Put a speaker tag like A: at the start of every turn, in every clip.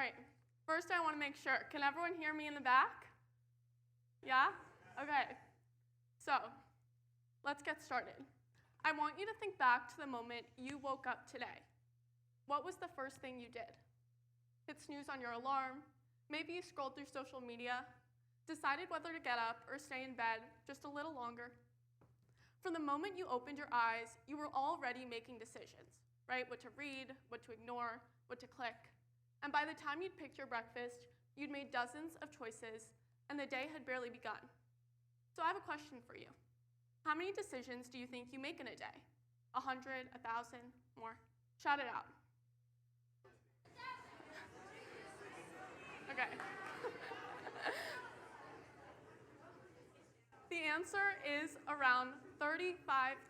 A: All right, first I want to make sure. Can everyone hear me in the back? Yeah? Okay. So, let's get started. I want you to think back to the moment you woke up today. What was the first thing you did? Hit snooze on your alarm, maybe you scrolled through social media, decided whether to get up or stay in bed just a little longer. From the moment you opened your eyes, you were already making decisions, right? What to read, what to ignore, what to click. And by the time you'd picked your breakfast, you'd made dozens of choices, and the day had barely begun. So I have a question for you. How many decisions do you think you make in a day? 100, 1,000, more? Shout it out. Okay. The answer is around 35,000.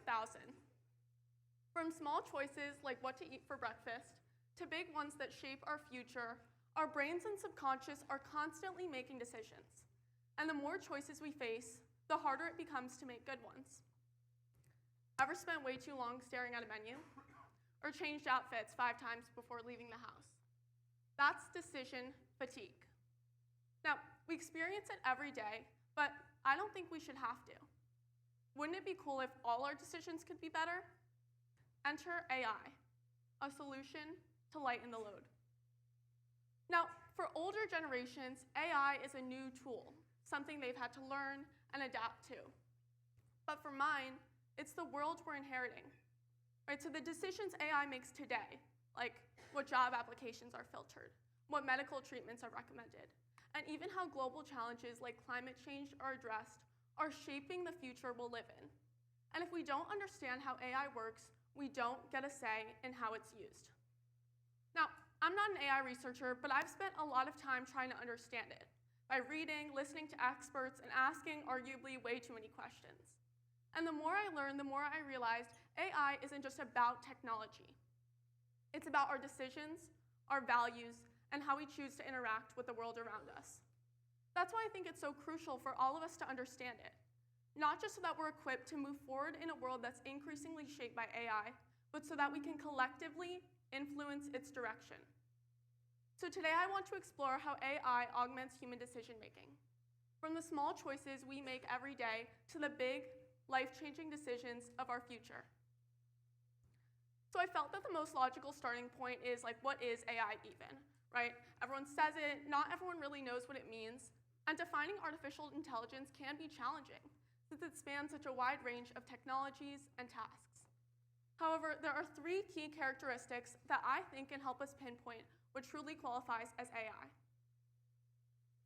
A: From small choices like what to eat for breakfast to big ones that shape our future, our brains and subconscious are constantly making decisions. And the more choices we face, the harder it becomes to make good ones. Ever spent way too long staring at a menu? Or changed outfits 5 times before leaving the house? That's decision fatigue. Now, we experience it every day, but I don't think we should have to. Wouldn't it be cool if all our decisions could be better? Enter AI, a solution to lighten the load. Now, for older generations, AI is a new tool, something they've had to learn and adapt to. But for mine, it's the world we're inheriting. Right? So the decisions AI makes today, like what job applications are filtered, what medical treatments are recommended, and even how global challenges like climate change are addressed, are shaping the future we'll live in. And if we don't understand how AI works, we don't get a say in how it's used. Now, I'm not an AI researcher, but I've spent a lot of time trying to understand it by reading, listening to experts, and asking arguably way too many questions. And the more I learned, the more I realized AI isn't just about technology. It's about our decisions, our values, and how we choose to interact with the world around us. That's why I think it's so crucial for all of us to understand it, not just so that we're equipped to move forward in a world that's increasingly shaped by AI, but so that we can collectively influence its direction. So today I want to explore how AI augments human decision-making, from the small choices we make every day to the big, life-changing decisions of our future. So I felt that the most logical starting point is, like, what is AI even, right? Everyone says it, not everyone really knows what it means, and defining artificial intelligence can be challenging, since it spans such a wide range of technologies and tasks. However, there are 3 key characteristics that I think can help us pinpoint what truly qualifies as AI.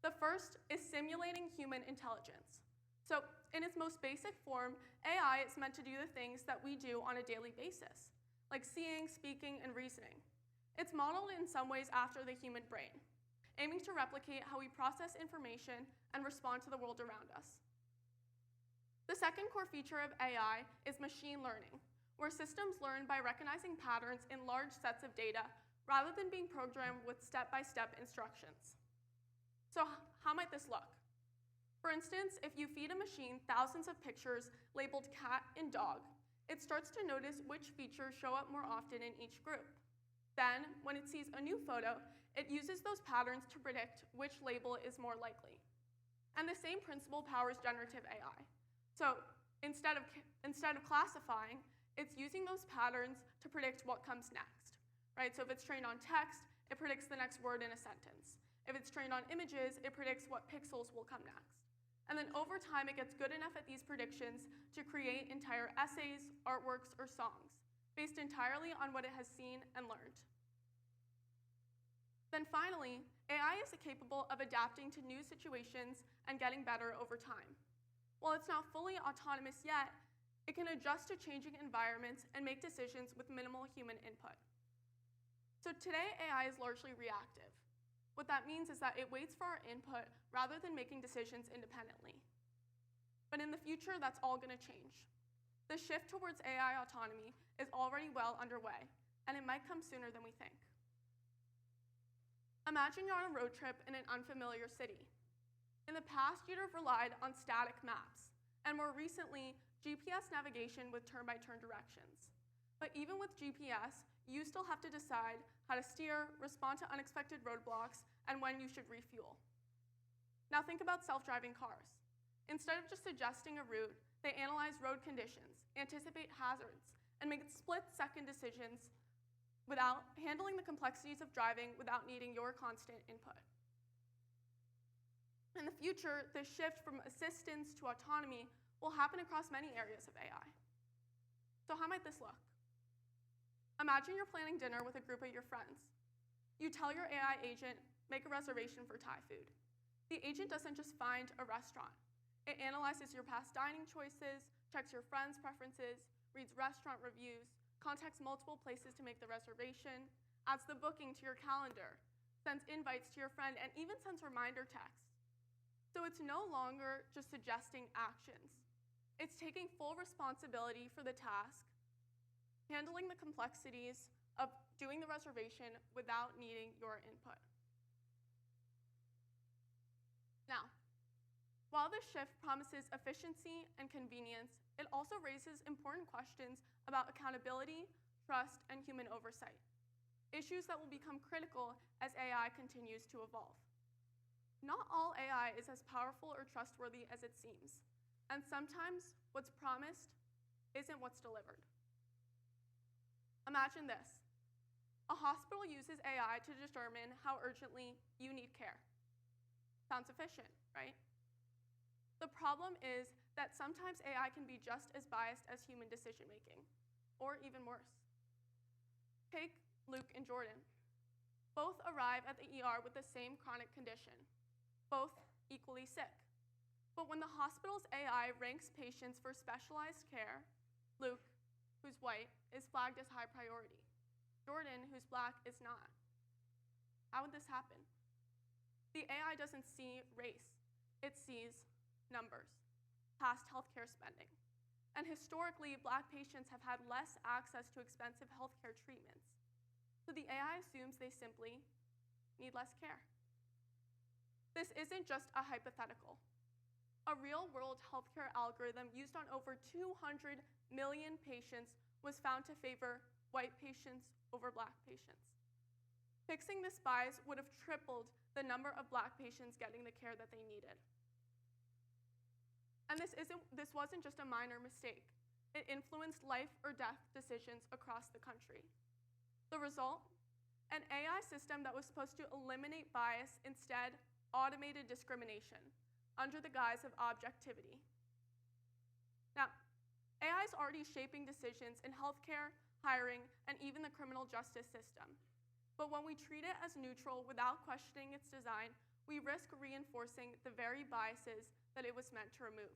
A: The first is simulating human intelligence. So in its most basic form, AI is meant to do the things that we do on a daily basis, like seeing, speaking, and reasoning. It's modeled in some ways after the human brain, aiming to replicate how we process information and respond to the world around us. The second core feature of AI is machine learning, where systems learn by recognizing patterns in large sets of data rather than being programmed with step-by-step instructions. So how might this look? For instance, if you feed a machine thousands of pictures labeled cat and dog, it starts to notice which features show up more often in each group. Then, when it sees a new photo, it uses those patterns to predict which label is more likely. And the same principle powers generative AI. So instead of classifying, it's using those patterns to predict what comes next, right? So if it's trained on text, it predicts the next word in a sentence. If it's trained on images, it predicts what pixels will come next. And then over time, it gets good enough at these predictions to create entire essays, artworks, or songs, based entirely on what it has seen and learned. Then finally, AI is capable of adapting to new situations and getting better over time. While it's not fully autonomous yet, it can adjust to changing environments and make decisions with minimal human input. So today, AI is largely reactive. What that means is that it waits for our input rather than making decisions independently. But in the future, that's all going to change. The shift towards AI autonomy is already well underway, and it might come sooner than we think. Imagine you're on a road trip in an unfamiliar city. In the past, you'd have relied on static maps, and more recently, GPS navigation with turn-by-turn directions. But even with GPS, you still have to decide how to steer, respond to unexpected roadblocks, and when you should refuel. Now think about self-driving cars. Instead of just suggesting a route, they analyze road conditions, anticipate hazards, and make split-second decisions without handling the complexities of driving without needing your constant input. In the future, the shift from assistance to autonomy will happen across many areas of AI. So how might this look? Imagine you're planning dinner with a group of your friends. You tell your AI agent, make a reservation for Thai food. The agent doesn't just find a restaurant. It analyzes your past dining choices, checks your friends' preferences, reads restaurant reviews, contacts multiple places to make the reservation, adds the booking to your calendar, sends invites to your friend, and even sends reminder texts. So it's no longer just suggesting actions. It's taking full responsibility for the task, handling the complexities of doing the reservation without needing your input. Now, while this shift promises efficiency and convenience, it also raises important questions about accountability, trust, and human oversight, issues that will become critical as AI continues to evolve. Not all AI is as powerful or trustworthy as it seems, and sometimes what's promised isn't what's delivered. Imagine this. A hospital uses AI to determine how urgently you need care. Sounds efficient, right? The problem is that sometimes AI can be just as biased as human decision-making, or even worse. Take Luke and Jordan. Both arrive at the ER with the same chronic condition, both equally sick. But when the hospital's AI ranks patients for specialized care, Luke, who's white, is flagged as high priority. Jordan, who's black, is not. How would this happen? The AI doesn't see race. It sees numbers, past healthcare spending. And historically, black patients have had less access to expensive healthcare treatments. So the AI assumes they simply need less care. This isn't just a hypothetical. A real-world healthcare algorithm used on over 200 million patients was found to favor white patients over black patients. Fixing this bias would have tripled the number of black patients getting the care that they needed. And this wasn't just a minor mistake. It influenced life or death decisions across the country. The result? An AI system that was supposed to eliminate bias instead automated discrimination under the guise of objectivity. Now, AI is already shaping decisions in healthcare, hiring, and even the criminal justice system. But when we treat it as neutral without questioning its design, we risk reinforcing the very biases that it was meant to remove.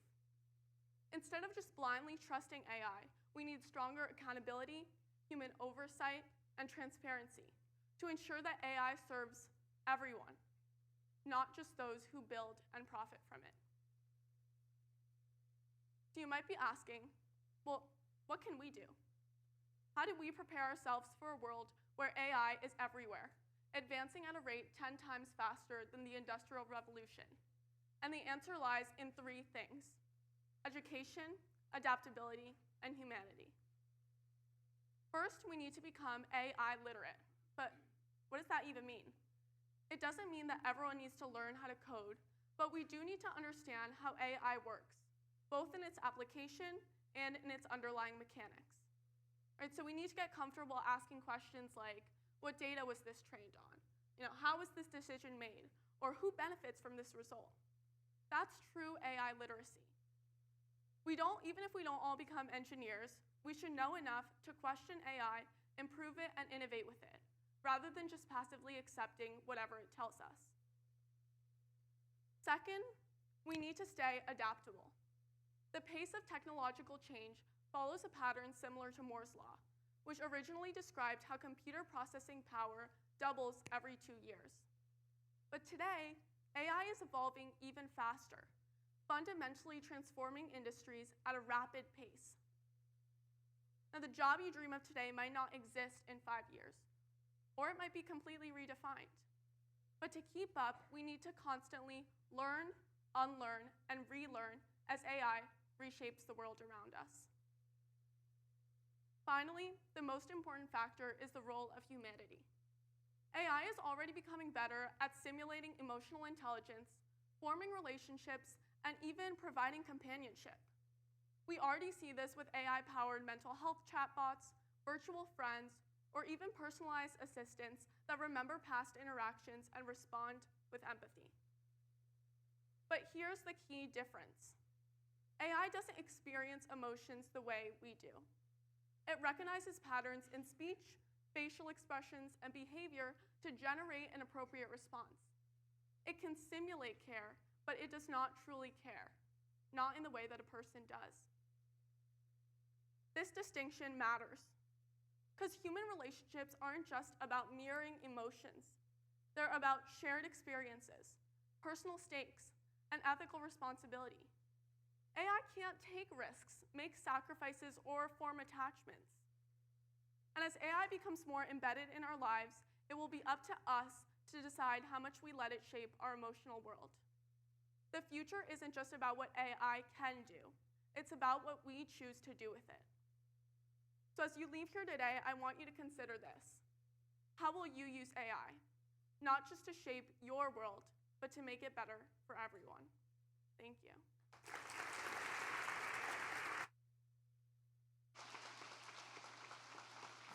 A: Instead of just blindly trusting AI, we need stronger accountability, human oversight, and transparency to ensure that AI serves everyone, not just those who build and profit from it. So you might be asking, well, what can we do? How do we prepare ourselves for a world where AI is everywhere, advancing at a rate 10 times faster than the Industrial Revolution? And the answer lies in three things: education, adaptability, and humanity. First, we need to become AI literate. But what does that even mean? It doesn't mean that everyone needs to learn how to code, but we do need to understand how AI works, both in its application and in its underlying mechanics. Right, so we need to get comfortable asking questions like, what data was this trained on? How was this decision made? Or who benefits from this result? That's true AI literacy. Even if we don't all become engineers, we should know enough to question AI, improve it, and innovate with it, rather than just passively accepting whatever it tells us. Second, we need to stay adaptable. The pace of technological change follows a pattern similar to Moore's Law, which originally described how computer processing power doubles every 2 years. But today, AI is evolving even faster, fundamentally transforming industries at a rapid pace. Now, the job you dream of today might not exist in 5 years, or it might be completely redefined. But to keep up, we need to constantly learn, unlearn, and relearn as AI reshapes the world around us. Finally, the most important factor is the role of humanity. AI is already becoming better at simulating emotional intelligence, forming relationships, and even providing companionship. We already see this with AI-powered mental health chatbots, virtual friends, or even personalized assistants that remember past interactions and respond with empathy. But here's the key difference. AI doesn't experience emotions the way we do. It recognizes patterns in speech, facial expressions, and behavior to generate an appropriate response. It can simulate care, but it does not truly care, not in the way that a person does. This distinction matters, because human relationships aren't just about mirroring emotions. They're about shared experiences, personal stakes, and ethical responsibility. AI can't take risks, make sacrifices, or form attachments. And as AI becomes more embedded in our lives, it will be up to us to decide how much we let it shape our emotional world. The future isn't just about what AI can do, it's about what we choose to do with it. So as you leave here today, I want you to consider this. How will you use AI? Not just to shape your world, but to make it better for everyone. Thank you.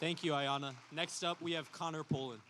B: Thank you, Ayana. Next up, we have Connor Poland.